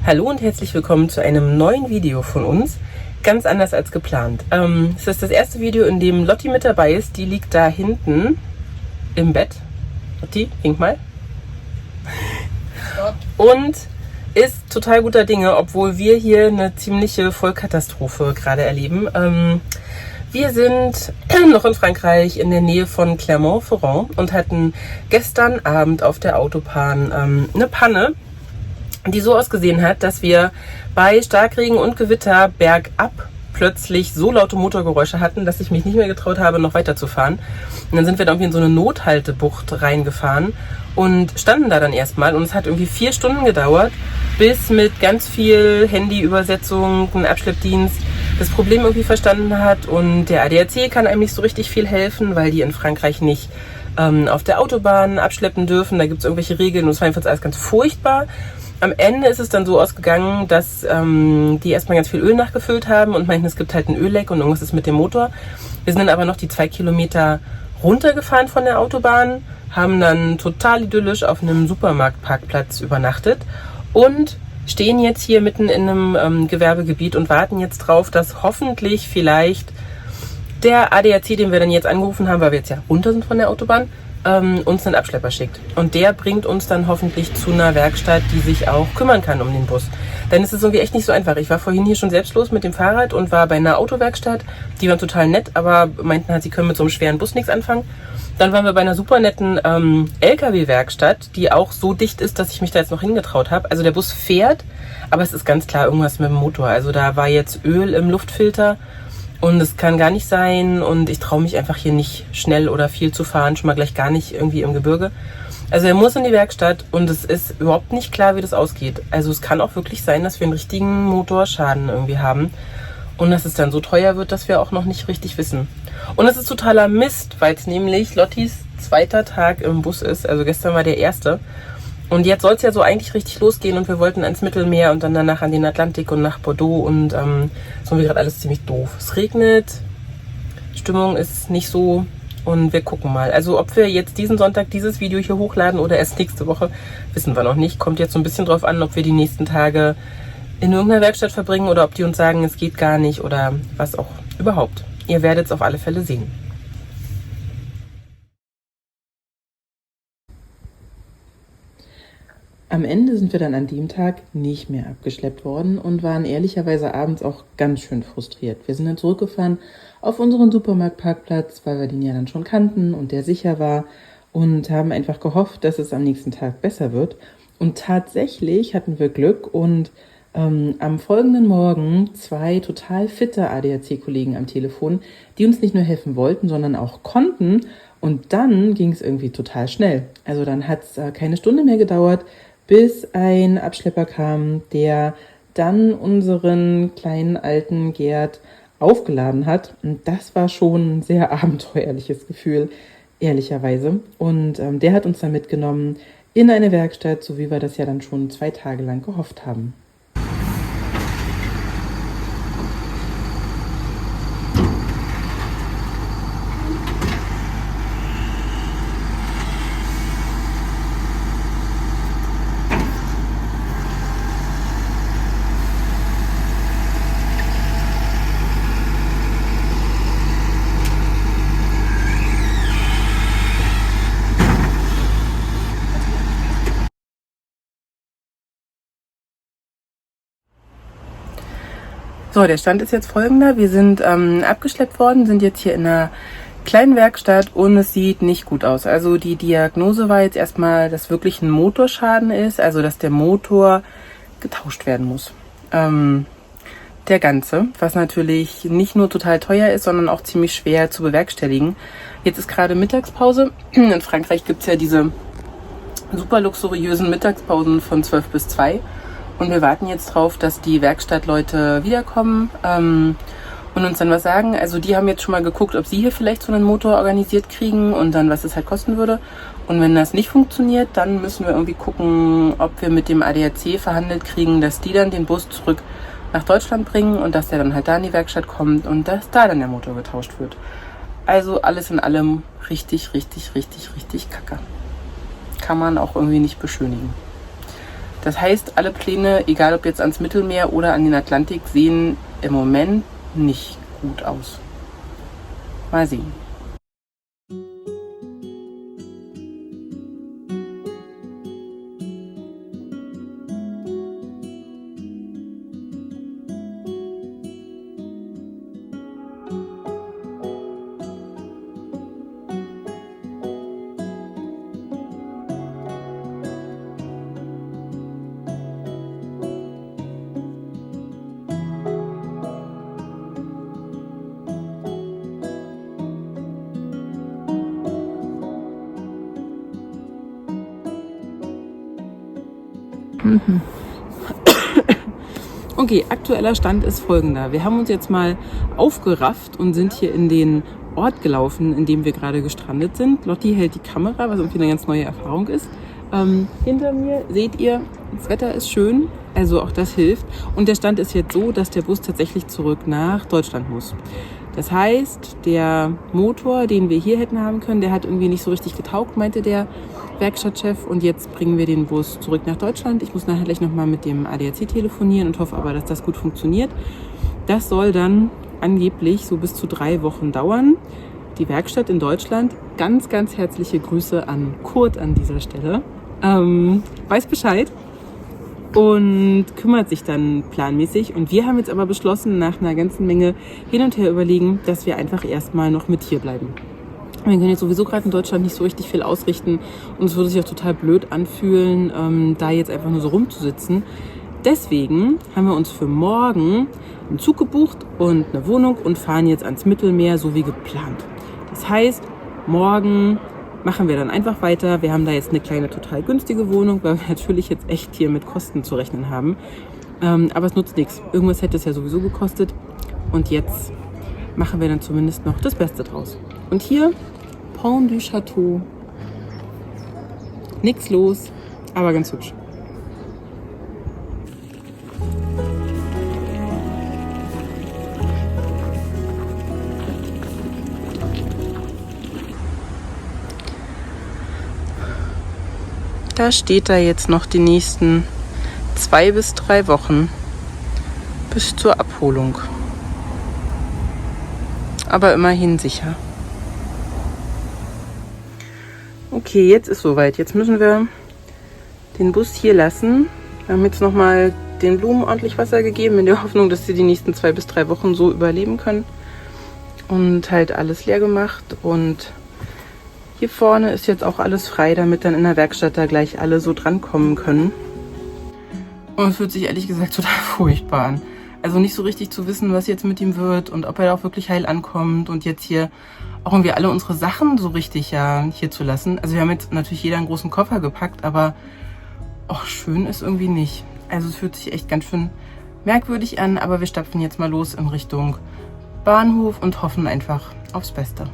Hallo und herzlich willkommen zu einem neuen Video von uns. Ganz anders als geplant. Es ist das erste Video, in dem Lotti mit dabei ist. Die liegt da hinten im Bett. Lotti, wink mal. Und ist total guter Dinge, obwohl wir hier eine ziemliche Vollkatastrophe gerade erleben. Wir sind noch in Frankreich in der Nähe von Clermont-Ferrand und hatten gestern Abend auf der Autobahn eine Panne, die so ausgesehen hat, dass wir bei Starkregen und Gewitter bergab plötzlich so laute Motorgeräusche hatten, dass ich mich nicht mehr getraut habe, noch weiterzufahren. Und dann sind wir da irgendwie in so eine Nothaltebucht reingefahren und standen da dann erstmal. Und es hat irgendwie 4 Stunden gedauert, bis mit ganz viel Handyübersetzung, ein Abschleppdienst das Problem irgendwie verstanden hat. Und der ADAC kann einem nicht so richtig viel helfen, weil die in Frankreich nicht auf der Autobahn abschleppen dürfen. Da gibt es irgendwelche Regeln und es war einfach alles ganz furchtbar. Am Ende ist es dann so ausgegangen, dass die erstmal ganz viel Öl nachgefüllt haben und meinten, es gibt halt ein Ölleck und irgendwas ist mit dem Motor. Wir sind dann aber noch die 2 Kilometer runtergefahren von der Autobahn, haben dann total idyllisch auf einem Supermarktparkplatz übernachtet und stehen jetzt hier mitten in einem Gewerbegebiet und warten jetzt drauf, dass hoffentlich vielleicht der ADAC, den wir dann jetzt angerufen haben, weil wir jetzt ja runter sind von der Autobahn, uns einen Abschlepper schickt. Und der bringt uns dann hoffentlich zu einer Werkstatt, die sich auch kümmern kann um den Bus. Denn es ist irgendwie echt nicht so einfach. Ich war vorhin hier schon selbst los mit dem Fahrrad und war bei einer Autowerkstatt. Die waren total nett, aber meinten halt, sie können mit so einem schweren Bus nichts anfangen. Dann waren wir bei einer super netten LKW-Werkstatt, die auch so dicht ist, dass ich mich da jetzt noch hingetraut habe. Also der Bus fährt, aber es ist ganz klar irgendwas mit dem Motor. Also da war jetzt Öl im Luftfilter. Und es kann gar nicht sein und ich traue mich einfach hier nicht schnell oder viel zu fahren, schon mal gleich gar nicht irgendwie im Gebirge. Also er muss in die Werkstatt und es ist überhaupt nicht klar, wie das ausgeht. Also es kann auch wirklich sein, dass wir einen richtigen Motorschaden irgendwie haben und dass es dann so teuer wird, dass wir auch noch nicht richtig wissen. Und es ist totaler Mist, weil es nämlich Lottis 2. Tag im Bus ist, also gestern war der 1. Und jetzt soll es ja so eigentlich richtig losgehen und wir wollten ans Mittelmeer und dann danach an den Atlantik und nach Bordeaux und so haben wir gerade alles ziemlich doof. Es regnet, Stimmung ist nicht so und wir gucken mal. Also ob wir jetzt diesen Sonntag dieses Video hier hochladen oder erst nächste Woche, wissen wir noch nicht. Kommt jetzt so ein bisschen drauf an, ob wir die nächsten Tage in irgendeiner Werkstatt verbringen oder ob die uns sagen, es geht gar nicht oder was auch überhaupt. Ihr werdet es auf alle Fälle sehen. Am Ende sind wir dann an dem Tag nicht mehr abgeschleppt worden und waren ehrlicherweise abends auch ganz schön frustriert. Wir sind dann zurückgefahren auf unseren Supermarktparkplatz, weil wir den ja dann schon kannten und der sicher war und haben einfach gehofft, dass es am nächsten Tag besser wird. Und tatsächlich hatten wir Glück und am folgenden Morgen 2 total fitte ADAC-Kollegen am Telefon, die uns nicht nur helfen wollten, sondern auch konnten. Und dann ging es irgendwie total schnell. Also dann hat es keine Stunde mehr gedauert, bis ein Abschlepper kam, der dann unseren kleinen alten Gerd aufgeladen hat. Und das war schon ein sehr abenteuerliches Gefühl, ehrlicherweise. Und der hat uns dann mitgenommen in eine Werkstatt, so wie wir das ja dann schon 2 Tage lang gehofft haben. So, der Stand ist jetzt folgender. Wir sind abgeschleppt worden, sind jetzt hier in einer kleinen Werkstatt und es sieht nicht gut aus. Also die Diagnose war jetzt erstmal, dass wirklich ein Motorschaden ist, also dass der Motor getauscht werden muss. Der ganze, was natürlich nicht nur total teuer ist, sondern auch ziemlich schwer zu bewerkstelligen. Jetzt ist gerade Mittagspause. In Frankreich gibt es ja diese super luxuriösen Mittagspausen von 12 bis 2. Und wir warten jetzt drauf, dass die Werkstattleute wiederkommen und uns dann was sagen. Also die haben jetzt schon mal geguckt, ob sie hier vielleicht so einen Motor organisiert kriegen und dann, was es halt kosten würde. Und wenn das nicht funktioniert, dann müssen wir irgendwie gucken, ob wir mit dem ADAC verhandelt kriegen, dass die dann den Bus zurück nach Deutschland bringen und dass der dann halt da in die Werkstatt kommt und dass da dann der Motor getauscht wird. Also alles in allem richtig kacke. Kann man auch irgendwie nicht beschönigen. Das heißt, alle Pläne, egal ob jetzt ans Mittelmeer oder an den Atlantik, sehen im Moment nicht gut aus. Mal sehen. Okay, aktueller Stand ist folgender. Wir haben uns jetzt mal aufgerafft und sind hier in den Ort gelaufen, in dem wir gerade gestrandet sind. Lotti hält die Kamera, was irgendwie eine ganz neue Erfahrung ist. Hinter mir seht ihr, das Wetter ist schön, also auch das hilft. Und der Stand ist jetzt so, dass der Bus tatsächlich zurück nach Deutschland muss. Das heißt, der Motor, den wir hier hätten haben können, der hat irgendwie nicht so richtig getaugt, meinte der Werkstattchef. Und jetzt bringen wir den Bus zurück nach Deutschland. Ich muss nachher gleich nochmal mit dem ADAC telefonieren und hoffe aber, dass das gut funktioniert. Das soll dann angeblich so bis zu 3 Wochen dauern. Die Werkstatt in Deutschland, ganz, ganz herzliche Grüße an Kurt an dieser Stelle, weiß Bescheid und kümmert sich dann planmäßig. Und wir haben jetzt aber beschlossen, nach einer ganzen Menge hin und her überlegen, dass wir einfach erstmal noch mit hier bleiben. Wir können jetzt sowieso gerade in Deutschland nicht so richtig viel ausrichten und es würde sich auch total blöd anfühlen, da jetzt einfach nur so rumzusitzen. Deswegen haben wir uns für morgen einen Zug gebucht und eine Wohnung und fahren jetzt ans Mittelmeer, so wie geplant. Das heißt, morgen machen wir dann einfach weiter. Wir haben da jetzt eine kleine, total günstige Wohnung, weil wir natürlich jetzt echt hier mit Kosten zu rechnen haben. Aber es nutzt nichts. Irgendwas hätte es ja sowieso gekostet. Und jetzt machen wir dann zumindest noch das Beste draus. Und hier, Pont du Château. Nix los, aber ganz hübsch. Da steht da jetzt noch die nächsten 2 bis 3 Wochen bis zur Abholung. Aber immerhin sicher. Okay, jetzt ist soweit. Jetzt müssen wir den Bus hier lassen. Wir haben jetzt nochmal den Blumen ordentlich Wasser gegeben, in der Hoffnung, dass sie die nächsten 2 bis 3 Wochen so überleben können. Und halt alles leer gemacht. Und hier vorne ist jetzt auch alles frei, damit dann in der Werkstatt da gleich alle so drankommen können. Und es fühlt sich ehrlich gesagt total furchtbar an. Also nicht so richtig zu wissen, was jetzt mit ihm wird und ob er auch wirklich heil ankommt. Und jetzt hier auch irgendwie alle unsere Sachen so richtig ja hier zu lassen. Also wir haben jetzt natürlich jeder einen großen Koffer gepackt, aber schön ist irgendwie nicht. Also es fühlt sich echt ganz schön merkwürdig an, aber wir stapfen jetzt mal los in Richtung Bahnhof und hoffen einfach aufs Beste.